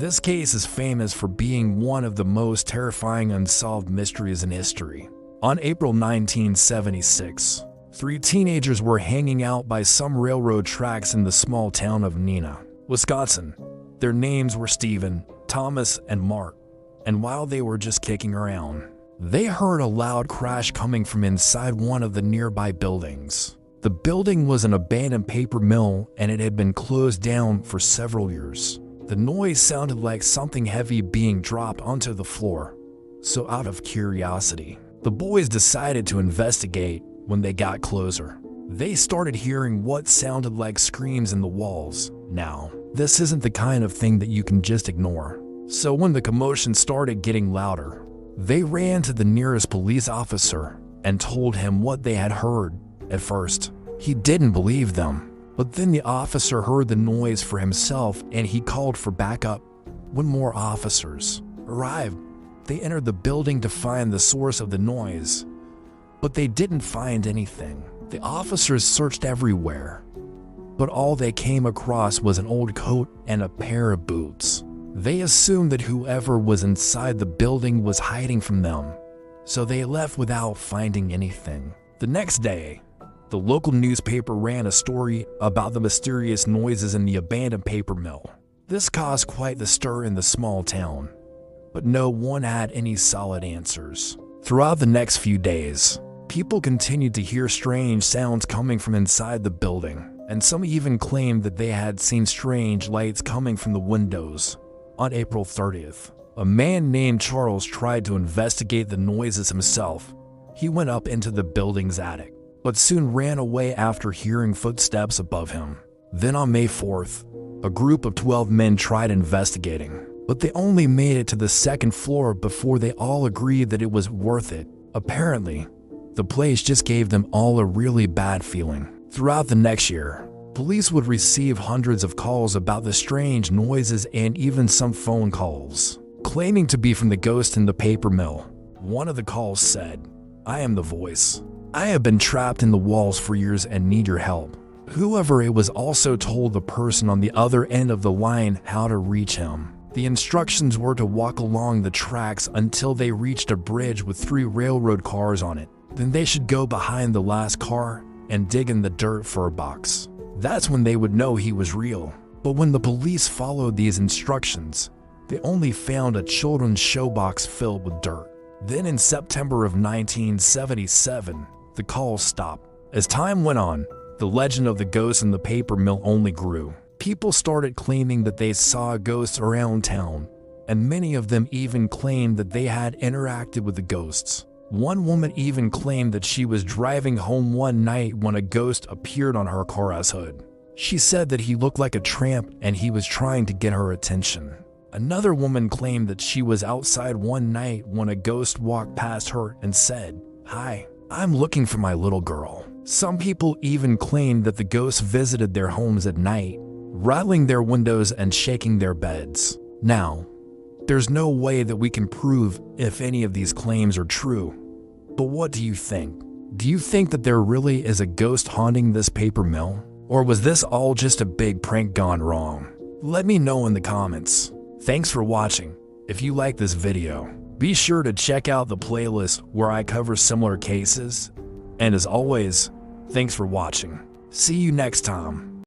This case is famous for being one of the most terrifying unsolved mysteries in history. On April 1976, 3 teenagers were hanging out by some railroad tracks in the small town of Neenah, Wisconsin. Their names were Stephen, Thomas, and Mark. And while they were just kicking around, they heard a loud crash coming from inside one of the nearby buildings. The building was an abandoned paper mill and it had been closed down for several years. The noise sounded like something heavy being dropped onto the floor. So out of curiosity, the boys decided to investigate. When they got closer, they started hearing what sounded like screams in the walls. Now, this isn't the kind of thing that you can just ignore. So when the commotion started getting louder, they ran to the nearest police officer and told him what they had heard. At first, he didn't believe them. But then the officer heard the noise for himself and he called for backup. When more officers arrived, they entered the building to find the source of the noise. But they didn't find anything. The officers searched everywhere, but all they came across was an old coat and a pair of boots. They assumed that whoever was inside the building was hiding from them, so they left without finding anything. The next day, the local newspaper ran a story about the mysterious noises in the abandoned paper mill. This caused quite the stir in the small town, but no one had any solid answers. Throughout the next few days, people continued to hear strange sounds coming from inside the building, and some even claimed that they had seen strange lights coming from the windows. On April 30th, a man named Charles tried to investigate the noises himself. He went up into the building's attic, but soon ran away after hearing footsteps above him. Then on May 4th, a group of 12 men tried investigating, but they only made it to the 2nd floor before they all agreed that it was worth it. Apparently, the place just gave them all a really bad feeling. Throughout the next year, police would receive hundreds of calls about the strange noises and even some phone calls, claiming to be from the ghost in the paper mill. One of the calls said, "I am the voice. I have been trapped in the walls for years and need your help." Whoever it was also told the person on the other end of the line how to reach him. The instructions were to walk along the tracks until they reached a bridge with 3 railroad cars on it. Then they should go behind the last car and dig in the dirt for a box. That's when they would know he was real. But when the police followed these instructions, they only found a children's showbox filled with dirt. Then in September of 1977, the calls stopped. As time went on, the legend of the ghost in the paper mill only grew. People started claiming that they saw ghosts around town, and many of them even claimed that they had interacted with the ghosts. One woman even claimed that she was driving home one night when a ghost appeared on her car's hood. She said that he looked like a tramp and he was trying to get her attention. Another woman claimed that she was outside one night when a ghost walked past her and said, "Hi, I'm looking for my little girl." Some people even claimed that the ghost visited their homes at night, rattling their windows and shaking their beds. Now, there's no way that we can prove if any of these claims are true. But what do you think? Do you think that there really is a ghost haunting this paper mill? Or was this all just a big prank gone wrong? Let me know in the comments. Thanks for watching. If you like this video, be sure to check out the playlist where I cover similar cases. And as always, thanks for watching. See you next time.